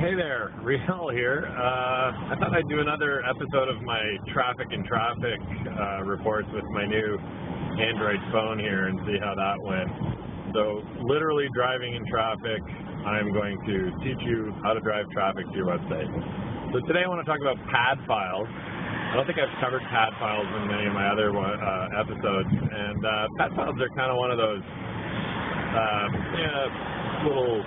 Hey there, Riel here. I thought I'd do another episode of my traffic and traffic reports with my new Android phone here and see how that went. So, literally driving in traffic, I'm going to teach you how to drive traffic to your website. So today I want to talk about pad files. I don't think I've covered pad files in many of my other episodes, and pad files are kind of one of those little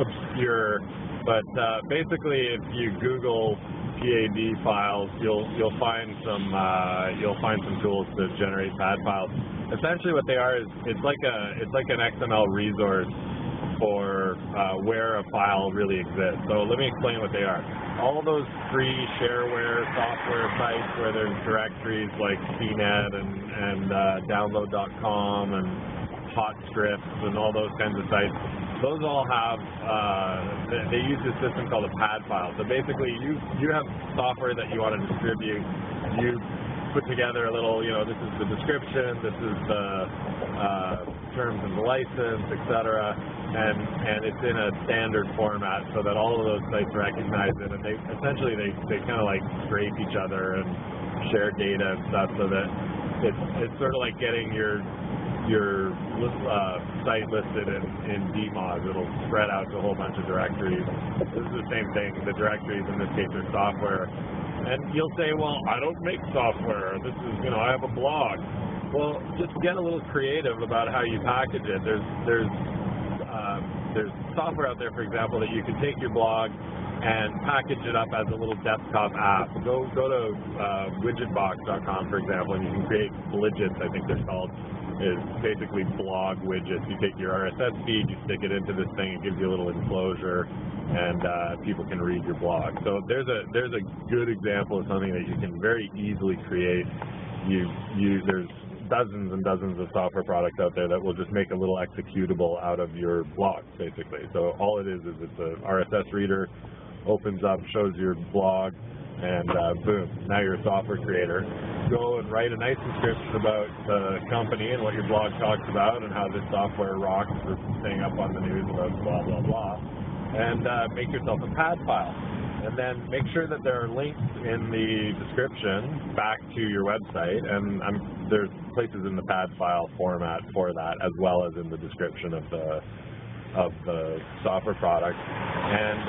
obscure. But basically, if you Google PAD files, you'll find some tools to generate pad files. Essentially, what they are is it's like an XML resource for where a file really exists. So let me explain what they are. All those free shareware software sites where there's directories like CNET and download.com and HotScripts and all those kinds of sites. Those all have, they use this system called a pad file. So basically, you have software that you want to distribute. You put together a little, this is the description, this is the terms of the license, etc. And it's in a standard format so that all of those sites recognize it. And they essentially kind of like scrape each other and share data and stuff so that it's sort of like getting your site listed in DMOZ. It'll spread out to a whole bunch of directories. This is the same thing. The directories in this case are software. And you'll say, well, I don't make software. This is, I have a blog. Well, just get a little creative about how you package it. There's software out there, for example, that you can take your blog and package it up as a little desktop app. Go to widgetbox.com, for example, and you can create widgets, I think they're called. Is basically blog widgets. You take your RSS feed, you stick it into this thing, it gives you a little enclosure, and people can read your blog. So there's a good example of something that you can very easily create. There's dozens and dozens of software products out there that will just make a little executable out of your blog, basically. So all it is it's an RSS reader, opens up, shows your blog, and boom, now you're a software creator. Go and write a nice description about the company and what your blog talks about and how this software rocks for staying up on the news about blah, blah, blah. And make yourself a pad file. And then make sure that there are links in the description back to your website. And there's places in the pad file format for that, as well as in the description of the software product. And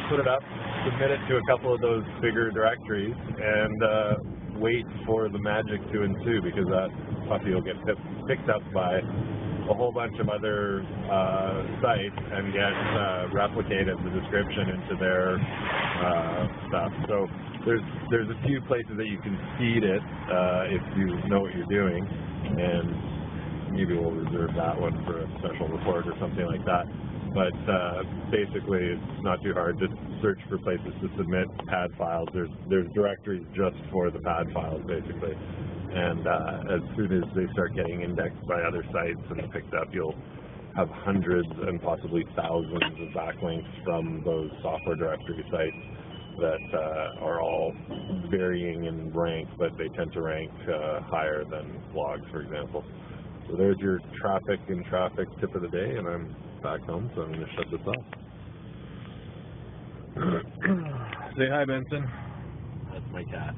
put it up, submit it to a couple of those bigger directories, and wait for the magic to ensue, because that puppy will get picked up by a whole bunch of other sites and get replicated the description into their stuff. So there's a few places that you can feed it if you know what you're doing, and maybe we'll reserve that one for a special report or something like that. But basically, it's not too hard. Just search for places to submit pad files. There's directories just for the pad files, basically. And as soon as they start getting indexed by other sites and picked up, you'll have hundreds and possibly thousands of backlinks from those software directory sites that are all varying in rank, but they tend to rank higher than blogs, for example. So there's your traffic and traffic tip of the day, and I'm back home, so I'm going to shut this off. Say hi, Benson. That's my cat.